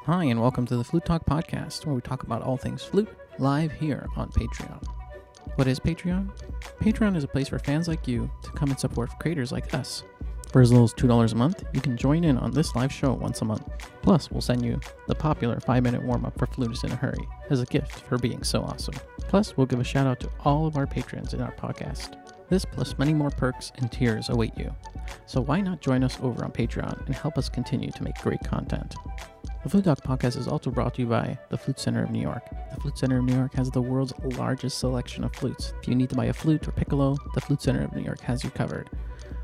Hi, and welcome to the Flute Talk podcast, where we talk about all things flute, live here on Patreon. What is Patreon? Patreon is a place for fans like you to come and support creators like us. For as little as $2 a month, you can join in on this live show once a month. Plus, we'll send you the popular 5-minute warm-up for Flutists in a Hurry as a gift for being so awesome. Plus, we'll give a shout out to all of our patrons in our podcast. This plus many more perks and tiers await you. So why not join us over on Patreon and help us continue to make great content? The Flute Talk podcast is also brought to you by the Flute Center of New York. The Flute Center of New York has the world's largest selection of flutes. If you need to buy a flute or piccolo, the Flute Center of New York has you covered.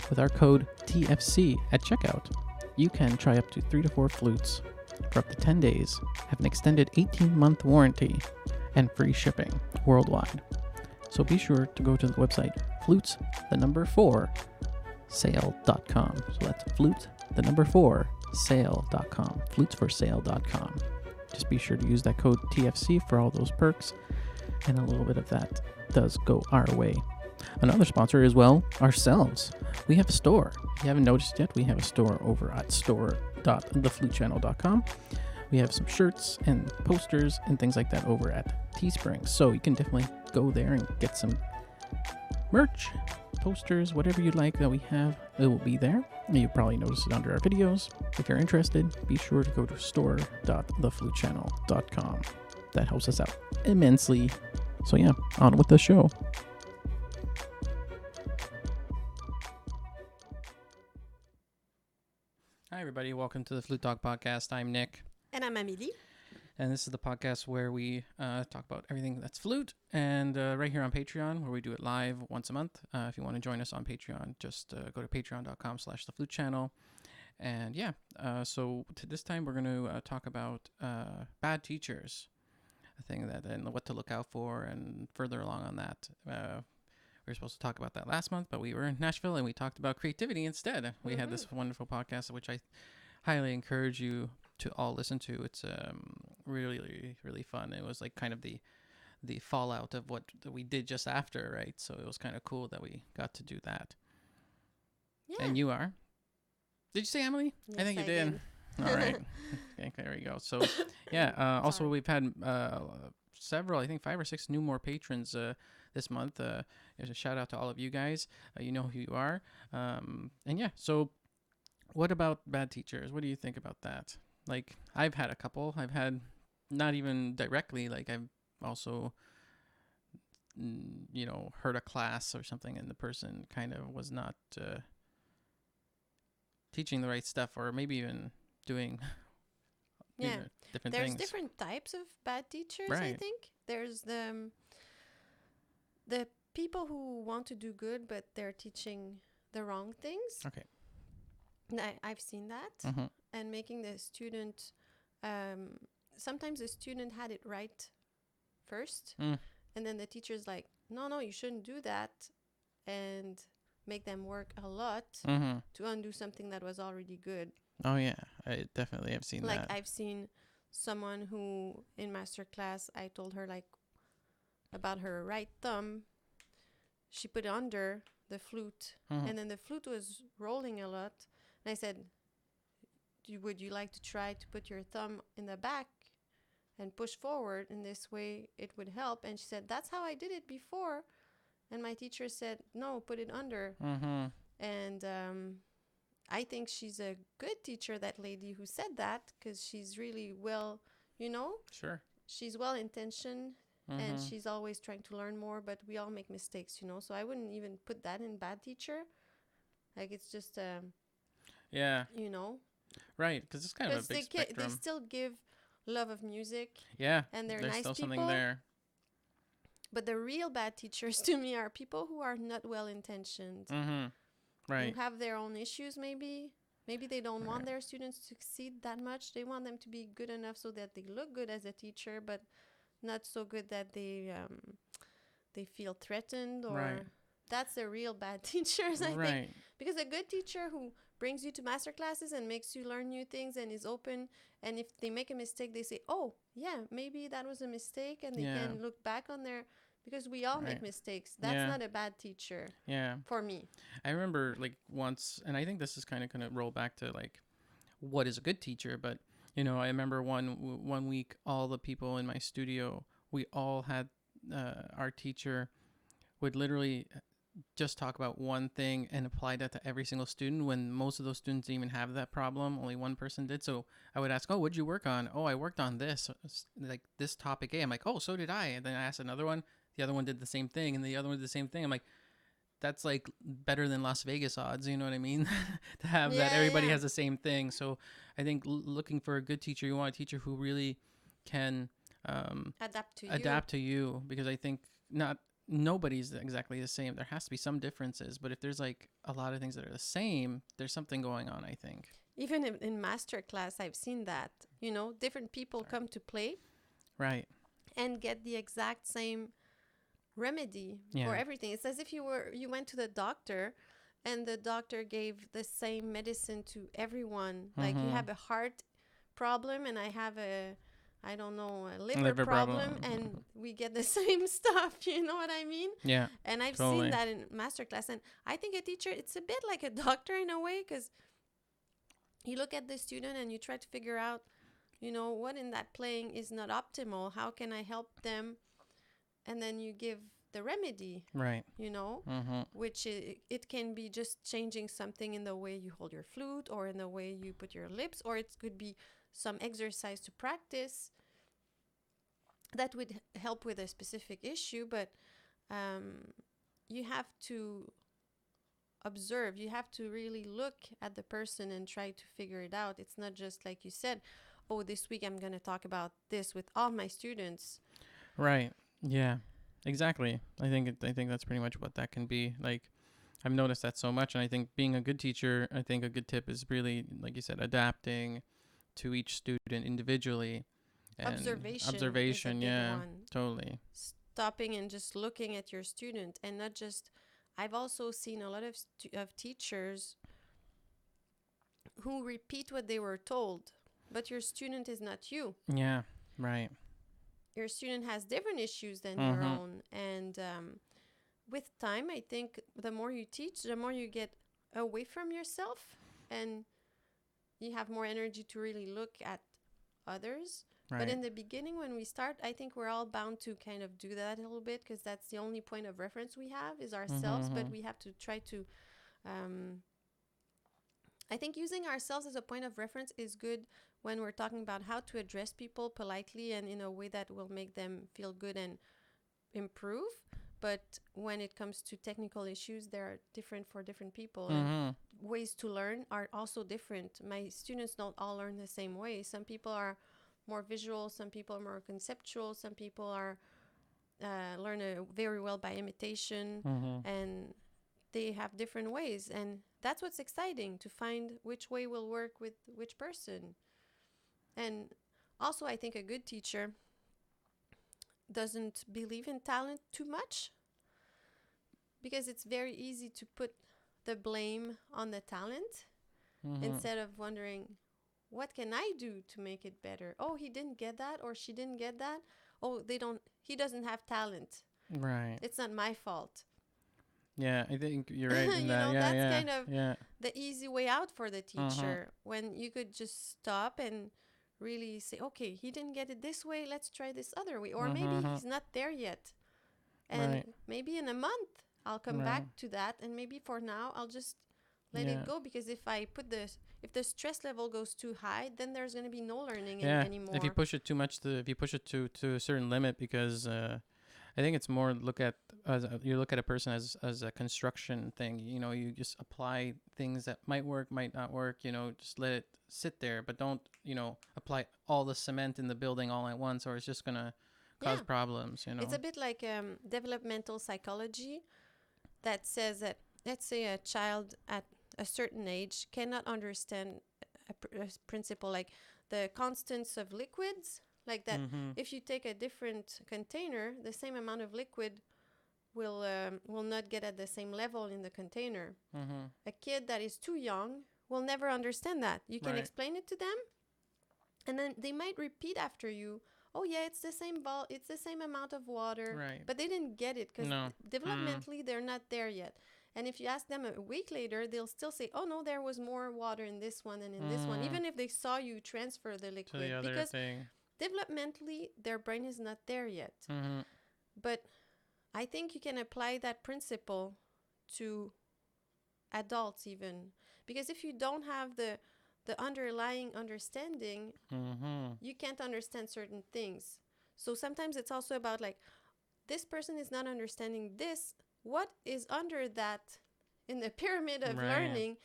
With our code TFC at checkout, you can try up to 3 to 4 flutes for up to 10 days, have an extended 18-month warranty, and free shipping worldwide. So be sure to go to the website flutes4sale.com. So that's flute4sale.com. Flutesforsale.com. Just be sure to use that code TFC for all those perks, and a little bit of that does go our way. Another sponsor is, well, ourselves. We have a store. If you haven't noticed yet, we have a store over at store.theflutechannel.com. We have some shirts and posters and things like that over at Teespring. So you can definitely go there and get some merch, posters, whatever you'd like that we have. It will be there. You probably notice it under our videos. If you're interested, be sure to go to store.theflutechannel.com. That helps us out immensely. So yeah, on with the show. Hi everybody, welcome to the Flute Talk podcast. I'm Nick. And I'm Amélie. And this is the podcast where we talk about everything that's flute, and right here on Patreon, where we do it live once a month. If you want to join us on Patreon, just go to patreon.com/theflutechannel. And yeah, so this time we're going to talk about bad teachers, a thing that, and what to look out for, and further along on that. We were supposed to talk about that last month, but we were in Nashville and we talked about creativity instead. We had this wonderful podcast, which I highly encourage you to all listen to. It's really, really fun. It was like kind of the fallout of what we did just after, right? So it was kind of cool that we got to do that. Yeah. And you are? Did you say Emily? Yes, I think you did. All right. Okay, there we go. So yeah, also we've had several, I think 5 or 6 more patrons this month. There's a shout out to all of you guys. You know who you are. And yeah, so what about bad teachers? What do you think about that? Like, I've had a couple. I've had, not even directly, like I've also, heard a class or something and the person kind of was not teaching the right stuff, or maybe even doing different things. There's different types of bad teachers, right. I think. There's the people who want to do good, but they're teaching the wrong things. Okay. I've seen that. Mm-hmm. And making the student, sometimes the student had it right first, and then the teacher's like, no, you shouldn't do that, and make them work a lot to undo something that was already good. Oh yeah, I definitely have seen that. Like, I've seen someone who, in master class, I told her like about her right thumb, she put it under the flute, and then the flute was rolling a lot, and I said, would you like to try to put your thumb in the back and push forward? In this way, it would help. And she said, that's how I did it before. And my teacher said, no, put it under. And I think she's a good teacher, that lady who said that, because she's really well, Sure. She's well-intentioned, and she's always trying to learn more, but we all make mistakes, So I wouldn't even put that in bad teacher. Like, it's just, yeah. Right, because it's kind of a big spectrum. They still give love of music. Yeah, and they're there's nice still people. Something there. But the real bad teachers to me are people who are not well-intentioned. Right. Who have their own issues, maybe. Maybe they don't want their students to succeed that much. They want them to be good enough so that they look good as a teacher, but not so good that they feel threatened. Or that's the real bad teachers, I think. Because a good teacher who brings you to master classes and makes you learn new things and is open, and if they make a mistake, they say, oh yeah, maybe that was a mistake, and they can look back on their, because we all make mistakes. That's not a bad teacher for me. I remember like once, and I think this is kind of going to roll back to like what is a good teacher, but You know, I remember one week, all the people in my studio, we all had our teacher would literally just talk about one thing and apply that to every single student when most of those students didn't even have that problem. Only one person did. So I would ask, oh, what'd you work on? Oh, I worked on this, like this topic A. I'm like, oh, so did I. And then I asked another one. The other one did the same thing. And the other one did the same thing. I'm like, that's like better than Las Vegas odds. You know what I mean? To have that everybody has the same thing. So I think looking for a good teacher, you want a teacher who really can adapt to you, because I think nobody's exactly the same. There has to be some differences, but if there's like a lot of things that are the same, there's something going on, I think. Even in master class, I've seen that, you know, different people come to play, right, and get the exact same remedy for everything. It's as if you went to the doctor and the doctor gave the same medicine to everyone. Like you have a heart problem and I have a liver problem, and we get the same stuff. You know what I mean? Yeah. And I've seen that in masterclass, and I think a teacher, it's a bit like a doctor in a way, because you look at the student and you try to figure out, you know, what in that playing is not optimal. How can I help them? And then you give the remedy, right? You know, which it can be just changing something in the way you hold your flute or in the way you put your lips, or it could be some exercise to practice that would help with a specific issue. But you have to observe. You have to really look at the person and try to figure it out. It's not just like you said, oh, this week I'm going to talk about this with all my students. Right. Yeah, exactly. I think that's pretty much what that can be. Like, I've noticed that so much. And I think being a good teacher, I think a good tip is really, like you said, adapting to each student individually. And observation, yeah, one. Totally. Stopping and just looking at your student, and not just, I've also seen a lot of teachers who repeat what they were told, but your student is not you. Yeah, right. Your student has different issues than your own. And with time, I think the more you teach, the more you get away from yourself, and you have more energy to really look at others. Right. But in the beginning, when we start, I think we're all bound to kind of do that a little bit, because that's the only point of reference we have is ourselves. But we have to try to, I think using ourselves as a point of reference is good when we're talking about how to address people politely and in a way that will make them feel good and improve. But when it comes to technical issues, they're different for different people. And ways to learn are also different. My students don't all learn the same way. Some people are more visual, some people are more conceptual, some people are learn very well by imitation, and they have different ways. And that's what's exciting, to find which way will work with which person. And also, I think a good teacher doesn't believe in talent too much, because it's very easy to put the blame on the talent instead of wondering, what can I do to make it better? Oh, he didn't get that, or she didn't get that. Oh, he doesn't have talent. Right. It's not my fault. Yeah, I think you're right in that. That's kind of the easy way out for the teacher, when you could just stop and really say, okay, he didn't get it this way, let's try this other way. Or maybe he's not there yet. And maybe in a month, I'll come back to that. And maybe for now, I'll just let it go, because if the stress level goes too high, then there's going to be no learning anymore. If you push it too much, if you push it to a certain limit, because I think it's more you look at a person as a construction thing. You know, you just apply things that might work, might not work. You know, just let it sit there, but don't apply all the cement in the building all at once, or it's just gonna cause problems. You know, it's a bit like developmental psychology that says that, let's say a child at a certain age cannot understand a principle like the constants of liquids, like that. If you take a different container, the same amount of liquid will not get at the same level in the container. A kid that is too young will never understand that. You can explain it to them, and then they might repeat after you, oh yeah, it's the same it's the same amount of water, but they didn't get it because developmentally they're not there yet. And if you ask them a week later, they'll still say, oh no, there was more water in this one than in this one, even if they saw you transfer the liquid. To the other because thing. developmentally, their brain is not there yet. But I think you can apply that principle to adults even. Because if you don't have the underlying understanding, you can't understand certain things. So sometimes it's also about like, this person is not understanding this. What is under that in the pyramid of learning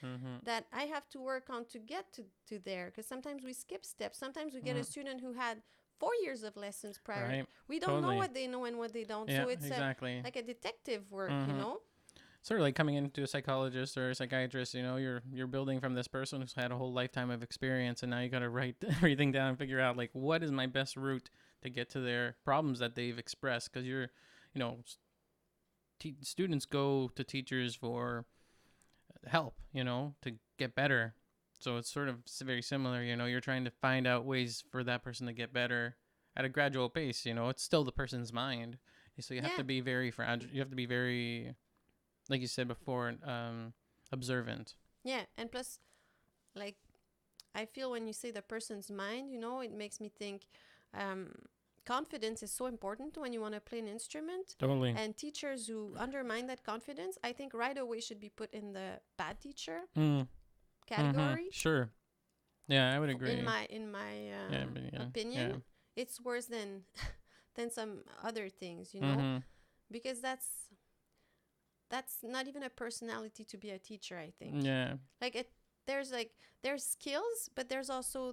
that I have to work on to get to there? Because sometimes we skip steps. Sometimes we get a student who had 4 years of lessons prior. Right. We don't know what they know and what they don't. Yeah, so it's exactly. like a detective work, you know? Sort of like coming into a psychologist or a psychiatrist, you know, you're building from this person who's had a whole lifetime of experience, and now you got to write everything down and figure out like what is my best route to get to their problems that they've expressed. Because you're, you know, students go to teachers for help, you know, to get better. So it's sort of very similar, you know, you're trying to find out ways for that person to get better at a gradual pace, you know, it's still the person's mind. So you have to be very fragile. You have to be very, like you said before, observant. Yeah. And plus, like, I feel when you say the person's mind, you know, it makes me think confidence is so important when you want to play an instrument. Totally. And teachers who undermine that confidence, I think right away should be put in the bad teacher category. Sure. Yeah, I would agree. In my opinion, it's worse than some other things, you know, because that's not even a personality to be a teacher, I think. Yeah. Like there's skills, but there's also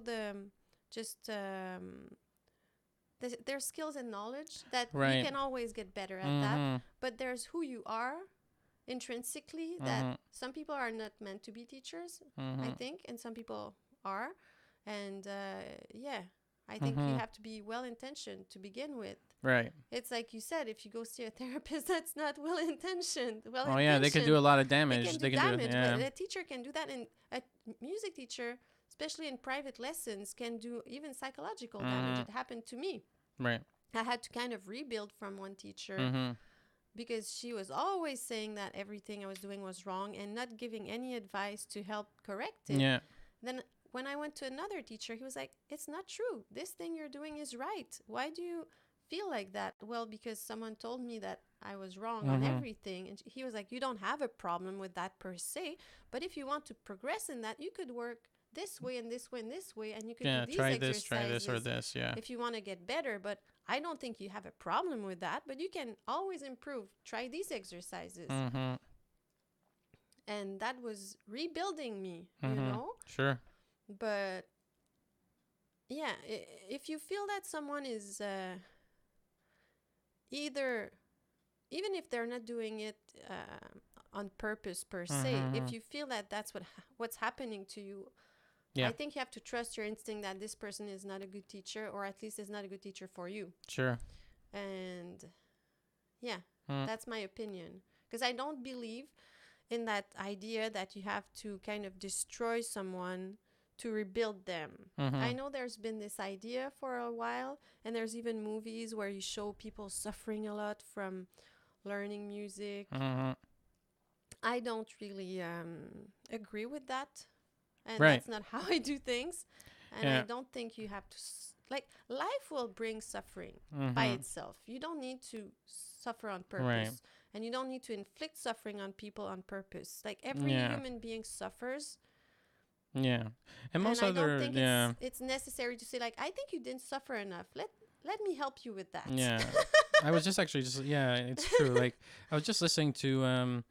there's skills and knowledge that you can always get better at that. But there's who you are intrinsically that some people are not meant to be teachers, I think, and some people are. And I think you have to be well-intentioned to begin with. Right. It's like you said, if you go see a therapist that's not well-intentioned. Oh, yeah, they could do a lot of damage. They can do damage, but a teacher can do that. And a music teacher, especially in private lessons, can do even psychological damage. It happened to me. Right. I had to kind of rebuild from one teacher because she was always saying that everything I was doing was wrong and not giving any advice to help correct it. Yeah. Then when I went to another teacher, he was like, it's not true. This thing you're doing is right. Why do you feel like that? Well, because someone told me that I was wrong on everything. And he was like, you don't have a problem with that per se. But if you want to progress in that, you could work this way and this way and this way. And you could do these exercises. Try this or this. Yeah. If you want to get better. But I don't think you have a problem with that. But you can always improve. Try these exercises. And that was rebuilding me, you know? Sure. But yeah, if you feel that someone is either, even if they're not doing it on purpose per se, if you feel that that's what's happening to you, I think you have to trust your instinct that this person is not a good teacher, or at least is not a good teacher for you. Sure. And that's my opinion. Because I don't believe in that idea that you have to kind of destroy someone to rebuild them. I know there's been this idea for a while, and there's even movies where you show people suffering a lot from learning music. I don't really agree with that, and that's not how I do things. And I don't think you have to like, life will bring suffering by itself. You don't need to suffer on purpose, and you don't need to inflict suffering on people on purpose. Like, every human being suffers. Yeah. And most I other, don't think it's necessary to say, like, I think you didn't suffer enough. Let me help you with that. Yeah. I was just it's true. Like, I was just listening to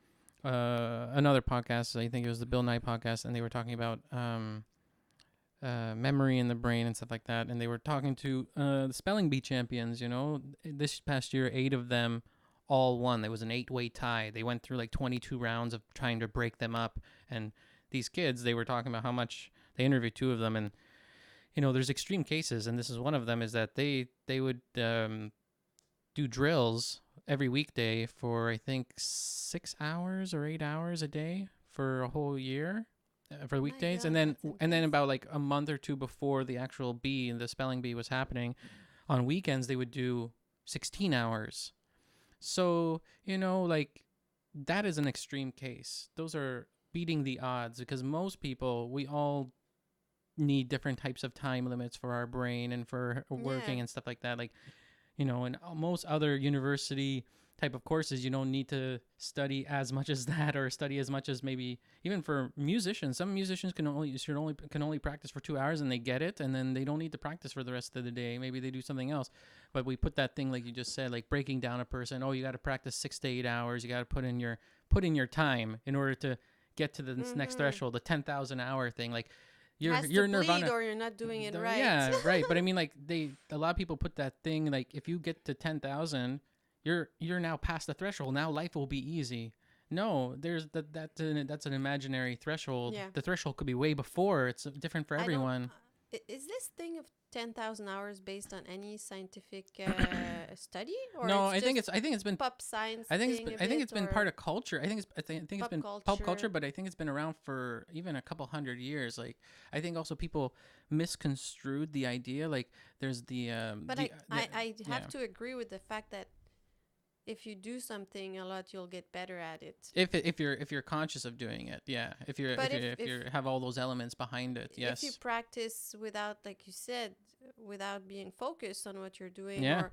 another podcast. I think it was the Bill Nye podcast, and they were talking about memory in the brain and stuff like that. And they were talking to the spelling bee champions, you know. This past year, 8 of them all won. There was an 8-way tie. They went through like 22 rounds of trying to break them up. And these kids, they were talking about how much, they interviewed 2 of them, and you know, there's extreme cases, and this is one of them, is that they would do drills every weekday for I think 6 hours or 8 hours a day for a whole year for the weekdays. God, and then about like a month or 2 before the actual bee, the spelling bee, was happening, on weekends they would do 16 hours. So, you know, like, that is an extreme case. Those are beating the odds, because most people, we all need different types of time limits for our brain and for working Yeah. and stuff like that. Like, in most other university type of courses, you don't need to study as much as that, or study as much as maybe even for musicians. Some musicians can only practice for 2 hours and they get it, and then they don't need to practice for the rest of the day. Maybe they do something else. But we put that thing, like you just said, like breaking down a person. Oh, you got to practice 6 to 8 hours. You got to put in your time in order to get to the next threshold, the 10,000 hour thing. Like, Has you're to bleed Nirvana. or you're not doing it right. Yeah, right. But I mean, like, a lot of people put that thing, like, if you get to 10,000, you're now past the threshold. Now life will be easy. No, that's an imaginary threshold. Yeah. The threshold could be way before. It's different for I don't. everyone. Is this thing of 10,000 hours based on any scientific study, or No, it's I think it's been pop science? I think thing I think it's been or part of culture. I think it's pop been pop culture? culture, but I think it's been around for even a couple hundred years. Like, I think also people misconstrued the idea. Like, there's But I yeah. have to agree with the fact that if you do something a lot, you'll get better at it. If you're conscious of doing it, yeah. If you have all those elements behind it, yes. If you practice without, like you said, without being focused on what you're doing, Yeah. or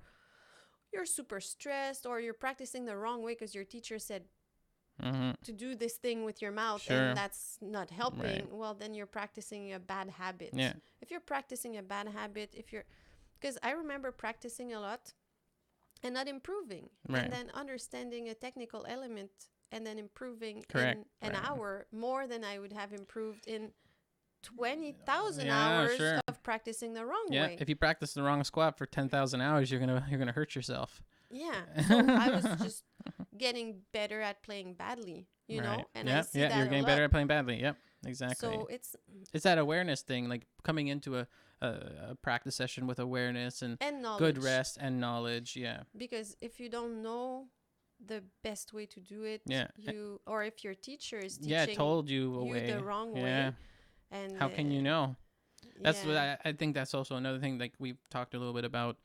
you're super stressed, or you're practicing the wrong way because your teacher said to do this thing with your mouth, Sure. and that's not helping, Right. well, then you're practicing a bad habit. Yeah. If you're practicing a bad habit, because I remember practicing a lot and not improving, Right. and then understanding a technical element and then improving Correct. in an Right. hour more than I would have improved in 20,000 Yeah, hours sure. of practicing the wrong Yeah. way. If you practice the wrong squat for 10,000 hours, you're gonna hurt yourself. Yeah. So I was just getting better at playing badly, you Right. know, and yeah, I see yeah, that you're a getting lot. better at playing badly. Yep. Exactly. So it's that awareness thing, like coming into a practice session with awareness and knowledge. good rest and knowledge. Yeah. Because if you don't know the best way to do it, Yeah. or if your teacher is teaching Yeah, told you a way. the wrong Yeah. way, and How can you know? That's what yeah. I think. That's also another thing. Like, we've talked a little bit about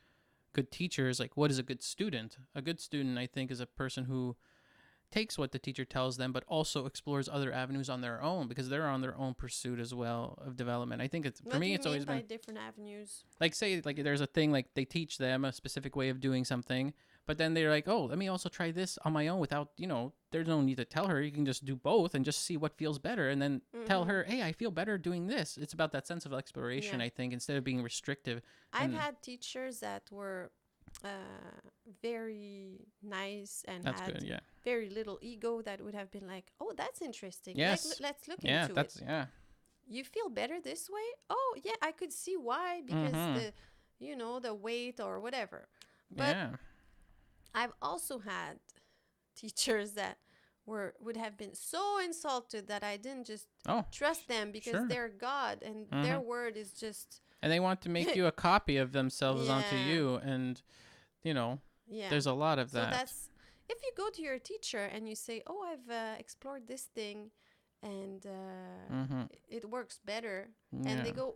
good teachers. Like, what is a good student? A good student, I think, is a person who takes what the teacher tells them, but also explores other avenues on their own, because they're on their own pursuit as well of development. I think it's, for me, it's always been different avenues. like, say, like, there's a thing, like, they teach them a specific way of doing something, but then they're like, oh, let me also try this on my own without, there's no need to tell her. You can just do both and just see what feels better, and then tell her, hey, I feel better doing this. It's about that sense of exploration, Yeah. I think, instead of being restrictive. I've had teachers that were very nice and That's had good, yeah. very little ego, that would have been like, oh, that's interesting. Yes. Let's look Yeah, into that's, it. yeah. You feel better this way? Oh, yeah, I could see why, because the weight or whatever. But Yeah. I've also had teachers that would have been so insulted that I didn't just trust them, because sure. they're God and their word is just... And they want to make you a copy of themselves onto Yeah. you, and, Yeah. there's a lot of So that. that's, if you go to your teacher and you say, oh, I've explored this thing and it works better, and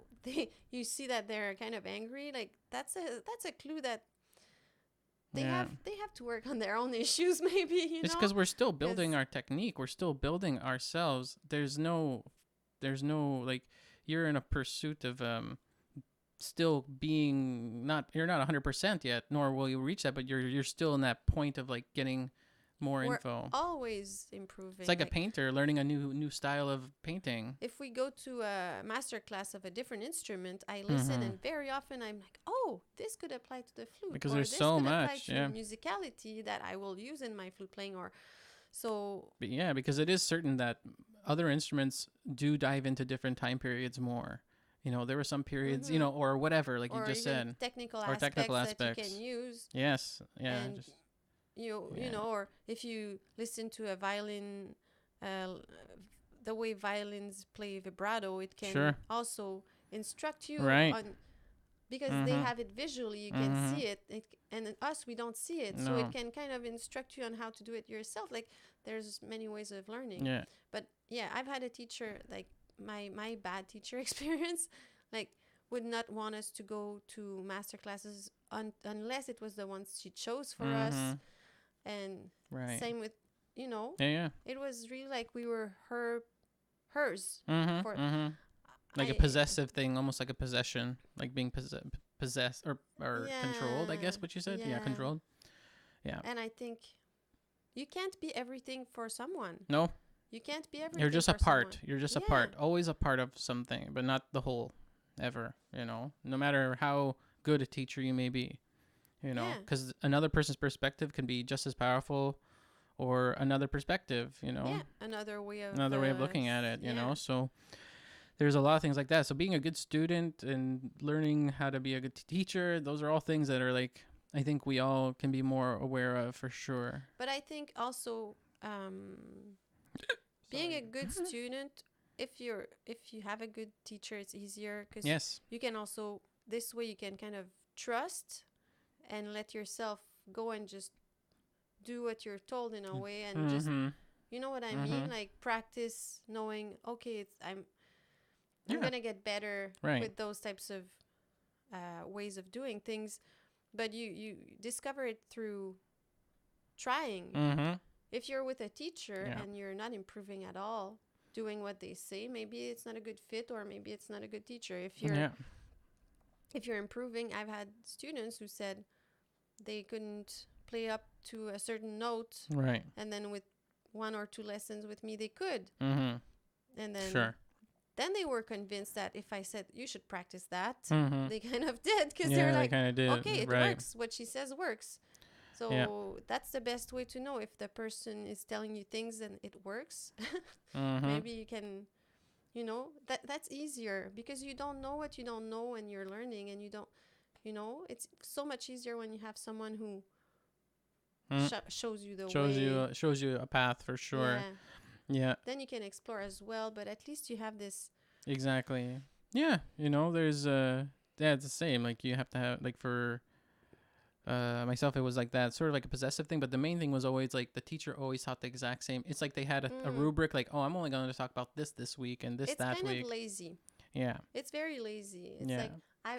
you see that they're kind of angry, like, that's a clue that they have to work on their own issues, maybe, It's because we're still building our technique. We're still building ourselves. There's no, like, you're in a pursuit of still being you're not 100% yet, nor will you reach that, but you're still in that point of, like, getting more We're info. always improving. It's like a painter learning a new style of painting. If we go to a master class of a different instrument, I listen, and very often I'm like, oh, this could apply to the flute, Because or there's this so could much, apply to musicality that I will use in my flute playing, or so. But yeah, because it is certain that other instruments do dive into different time periods more. There were some periods, or whatever, like you just said, technical or technical aspects that aspects you can use. Yes, yeah, And or if you listen to a violin, the way violins play vibrato, it can also instruct you on, because they have it visually, you can see it, and in us, we don't see it. So it can kind of instruct you on how to do it yourself. Like, there's many ways of learning. Yeah. But yeah, I've had a teacher, like my bad teacher experience, like, would not want us to go to master classes unless it was the ones she chose for us. And same with you know, Yeah. it was really like we were hers. Mm-hmm. For Mm-hmm. Like a possessive thing, almost like a possession, like being possessed or controlled, I guess what you said. Yeah, controlled. Yeah. And I think you can't be everything for someone. No. You can't be everything. You're just a part. Someone. You're just a part. Always a part of something, but not the whole, ever. No matter how good a teacher you may be, because another person's perspective can be just as powerful, or another perspective. Yeah, another way of looking at it. So there's a lot of things like that. So being a good student and learning how to be a good teacher, those are all things that are like, I think we all can be more aware of for sure. But I think also being a good student, if you have a good teacher, it's easier because you can also, this way you can kind of trust and let yourself go and just do what you're told in a way, and just, you know what I mean, like practice knowing, okay, I'm gonna get better with those types of ways of doing things. But you discover it through trying. If you're with a teacher and you're not improving at all, doing what they say, maybe it's not a good fit, or maybe it's not a good teacher. If you're improving, I've had students who said they couldn't play up to a certain note, and then with 1 or 2 lessons with me, they could. And then then they were convinced that if I said you should practice that, they kind of did, because they're like, okay, it works. What she says works. So that's the best way to know if the person is telling you things and it works. Maybe you can, that's easier, because you don't know what you don't know when you're learning, and you don't, it's so much easier when you have someone who shows you the way. Shows you a path for sure. Yeah. Then you can explore as well, but at least you have this. Exactly. Yeah. There's it's the same. Like you have to have, like, for myself, it was like that, sort of like a possessive thing. But the main thing was always like the teacher always taught the exact same. It's like they had a rubric, like, oh, I'm only going to talk about this week and that week. It's kind of lazy. Yeah. It's very lazy. It's like,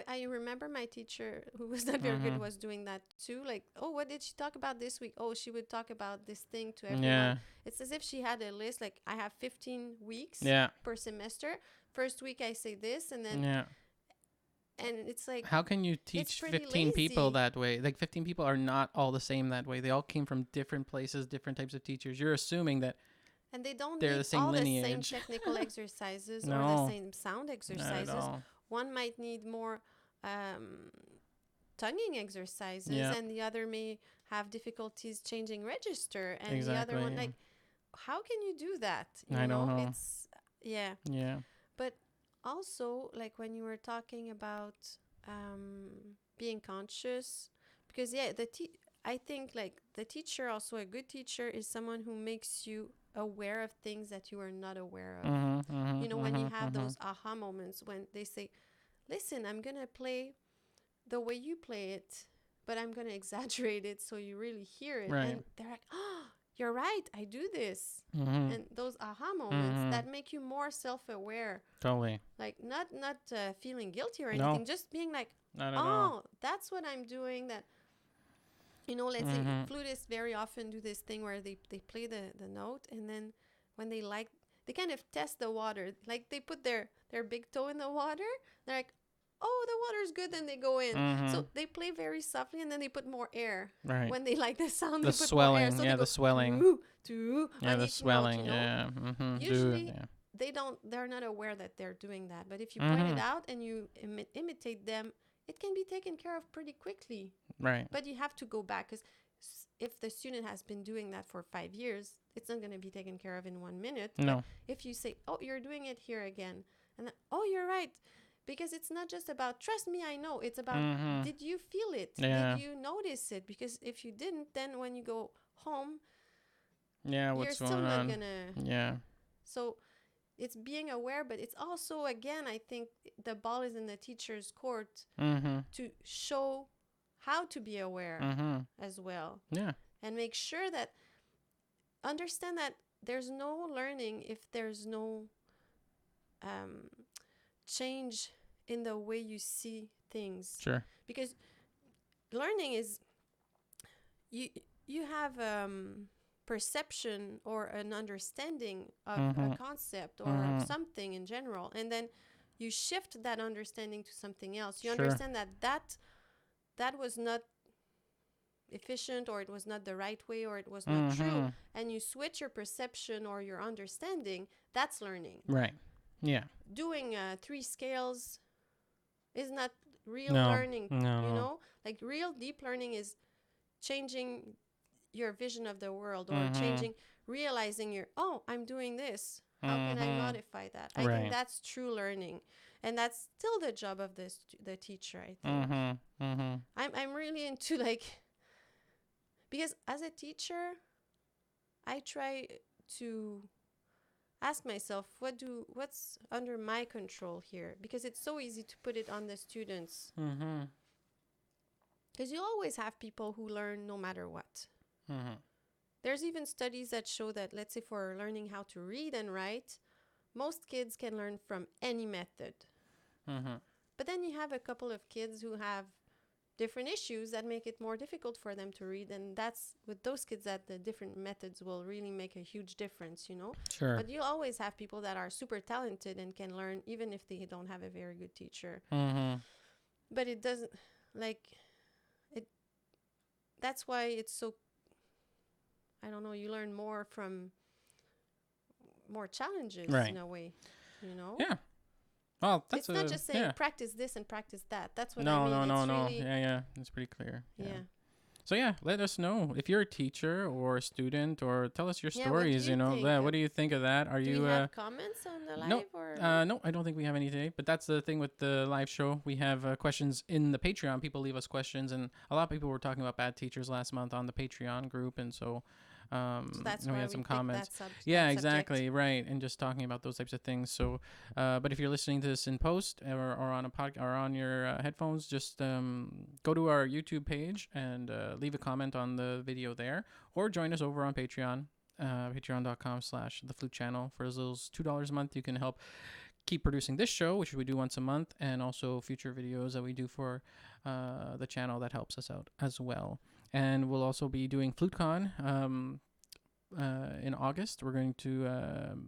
I remember my teacher, who was not very good, was doing that too. Like, oh, what did she talk about this week? Oh, she would talk about this thing to everyone. Yeah. It's as if she had a list. Like, I have 15 weeks per semester. First week I say this, and then and it's like, how can you teach 15 people that way? Like, 15 people are not all the same that way. They all came from different places, different types of teachers. You're assuming that. And they don't they're need the same all lineage. the same technical exercises or the same sound exercises. One might need more tonguing exercises, and the other may have difficulties changing register, and the other one, like, how can you do that? I don't know. It's But also, like, when you were talking about being conscious, because I think, like, the teacher, also a good teacher, is someone who makes you aware of things that you are not aware of. When you have those aha moments, when they say, listen, I'm going to play the way you play it, but I'm going to exaggerate it so you really hear it. And they're like, oh, you're right, I do this. And those aha moments that make you more self-aware. Totally. Like, not feeling guilty or anything, just being like, oh, that's what I'm doing. That, let's say flutists very often do this thing where they play the note, and then when they kind of test the water. Like, they put their big toe in the water. They're like, oh, the water's good, then they go in. So they play very softly, and then they put more air. When they like the sound, they put more air. So the swelling. The swelling. Note, Usually, they're not aware that they're doing that. But if you point it out and you imitate them, it can be taken care of pretty quickly. But you have to go back, because if the student has been doing that for 5 years, it's not going to be taken care of in 1 minute. No. But if you say, oh, you're doing it here again, and then, oh, you're right. Because it's not just about, trust me, I know. It's about, did you feel it? Did you notice it? Because if you didn't, then when you go home, you're still not going to. Yeah. So it's being aware, but it's also, again, I think the ball is in the teacher's court to show how to be aware as well. Yeah. And make sure that, understand that there's no learning if there's no change in the way you see things. Sure. Because learning is, you have perception or an understanding of Mm-hmm. a concept or Mm-hmm. of something in general, and then you shift that understanding to something else. You Sure. understand that was not efficient, or it was not the right way, or it was not true, Mm-hmm. and you switch your perception or your understanding. That's learning. Right. Yeah. Doing 3 scales is not real No. learning. No. You No. know, like real deep learning is changing your vision of the world, or Mm-hmm. realizing I'm doing this. How can I Mm-hmm. modify that? I think Right. that's true learning, and that's still the job of the teacher. I think Mm-hmm. Mm-hmm. I'm really into like, because as a teacher, I try to ask myself what's under my control here, because it's so easy to put it on the students, Mm-hmm. because you always have people who learn no matter what. Mm-hmm. There's even studies that show that, let's say, for learning how to read and write, most kids can learn from any method. Mm-hmm. But then you have a couple of kids who have different issues that make it more difficult for them to read, and that's with those kids that the different methods will really make a huge difference, you know. Sure. But you always have people that are super talented and can learn even if they don't have a very good teacher. Mm-hmm. But it doesn't, like, it that's why it's so, I don't know, you learn more from more challenges, Right. in a way, you know. Yeah. Well, that's It's not just saying yeah. practice this and practice that. That's what No, I mean. no, no, It's no. really, Yeah. It's pretty clear. yeah. So yeah, let us know if you're a teacher or a student, or tell us your Yeah, what do stories. you think? Yeah, what do you think of that? Are Do you we have comments on the live? no, Or no, I don't think we have any today. But that's the thing with the live show. We have questions in the Patreon. People leave us questions, and a lot of people were talking about bad teachers last month on the Patreon group, and so so that's and why we had we some picked comments. that Yeah, that exactly, right, and just talking about those types of things. So, but if you're listening to this in post or on a podcast or on your headphones, just go to our YouTube page and leave a comment on the video there, or join us over on Patreon. Patreon.com/the Flute Channel. For as little as $2 a month, you can help keep producing this show, which we do once a month, and also future videos that we do for the channel. That helps us out as well. And we'll also be doing FluteCon in August. We're going to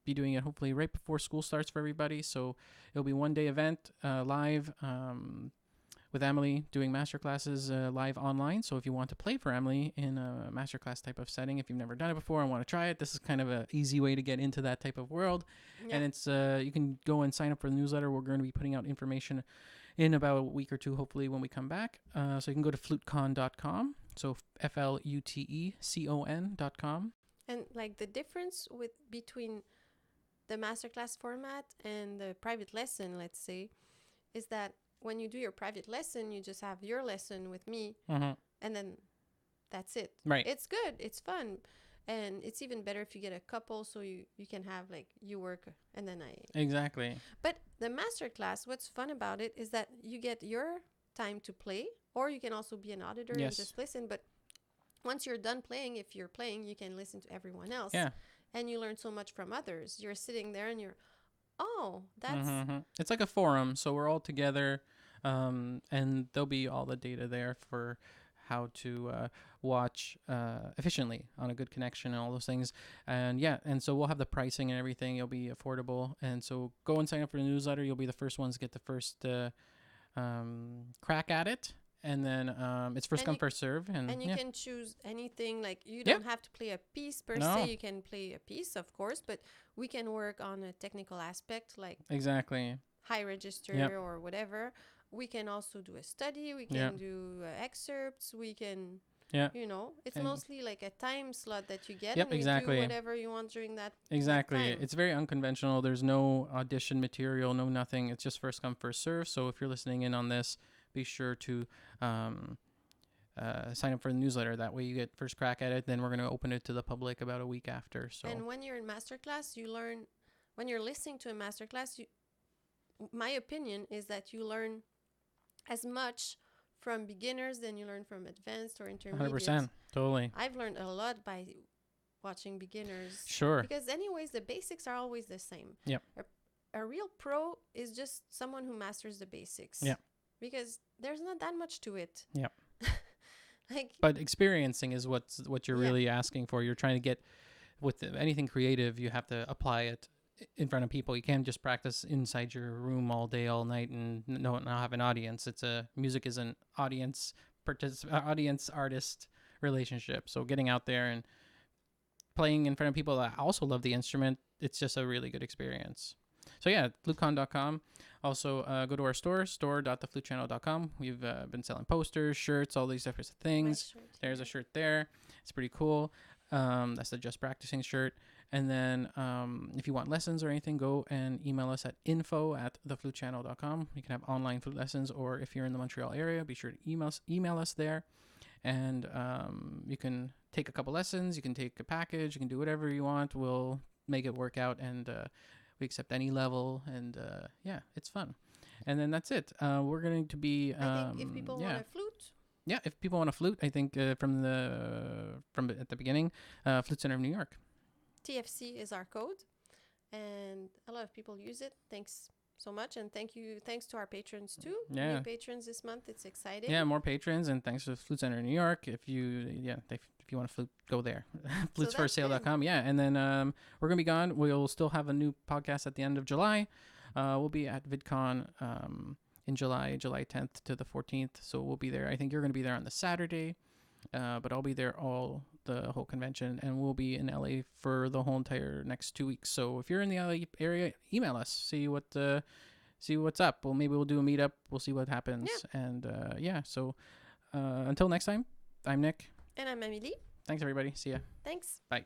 be doing it hopefully right before school starts for everybody. So it'll be 1 day event live with Emily doing masterclasses live online. So if you want to play for Emily in a masterclass type of setting, if you've never done it before and want to try it, this is kind of an easy way to get into that type of world. Yeah. And it's you can go and sign up for the newsletter. We're going to be putting out information in about a week or two, hopefully, when we come back. So you can go to flutecon.com. So FLUTECON.com. And like the difference between the masterclass format and the private lesson, let's say, is that when you do your private lesson, you just have your lesson with me, Mm-hmm. and then that's it. Right. It's good. It's fun. And it's even better if you get a couple, so you can have like you work and then I. Exactly. But the masterclass, what's fun about it is that you get your time to play, or you can also be an auditor and Yes. just listen. But once you're done playing, if you're playing, you can listen to everyone else. Yeah. And you learn so much from others. You're sitting there and that's Mm-hmm. It's like a forum, so we're all together, and there'll be all the data there for how to watch efficiently on a good connection and all those things. And yeah, and so we'll have the pricing and everything. It'll be affordable, and so go and sign up for the newsletter. You'll be the first ones to get the first crack at it. And then it's first come, first serve. And you can choose anything. Like, you don't have to play a piece per se. You can play a piece, of course, but we can work on a technical aspect, like exactly high register or whatever. We can also do a study. We can do excerpts. We can, it's mostly like a time slot that you get. And you do whatever you want during that. Exactly. That time. It's very unconventional. There's no audition material, no nothing. It's just first come, first serve. So if you're listening in on this, be sure to sign up for the newsletter. That way you get first crack at it. Then we're going to open it to the public about a week after. So. And when you're in masterclass, you learn. When you're listening to a masterclass, my opinion is that you learn as much from beginners than you learn from advanced or intermediate. 100%. Totally. I've learned a lot by watching beginners. Sure. Because anyways, the basics are always the same. Yep. A real pro is just someone who masters the basics. Yep. Because there's not that much to it. Yep. Like, But experiencing is what you're really asking for. You're trying to get with anything creative. You have to apply it in front of people. You can't just practice inside your room all day, all night, and not have an audience. Music is an audience artist relationship. So getting out there and playing in front of people that also love the instrument, it's just a really good experience. So yeah, flutecon.com. Also, go to our store.theflutechannel.com. We've been selling posters, shirts, all these different things. There's a shirt there. It's pretty cool. That's the Just Practicing shirt. And then if you want lessons or anything, go and email us at info@theflutechannel.com. You can have online flute lessons, or if you're in the Montreal area, be sure to email us there. And you can take a couple lessons. You can take a package. You can do whatever you want. We'll make it work out, and we accept any level. And yeah, it's fun. And then that's it. We're going to be. I think if people want a flute. Yeah, if people want a flute, I think from at the beginning, Flute Center of New York. TFC is our code, and a lot of people use it. Thanks so much, and thanks to our patrons too. Yeah, new patrons this month. It's exciting. Yeah, more patrons, and thanks to Flute Center of New York. If you want a flute, go there. Flutesforsale.com. Yeah, and then we're gonna be gone. We'll still have a new podcast at the end of July. We'll be at VidCon in July 10th to the 14th. So we'll be there. I think you're gonna be there on the Saturday, but I'll be there the whole convention, and we'll be in LA for the whole entire next 2 weeks. So if you're in the LA area, email us, see what's up. Well, maybe we'll do a meetup. We'll see what happens. Yeah. And so until next time, I'm Nick. And I'm Amélie. Thanks everybody. See ya. Thanks. Bye.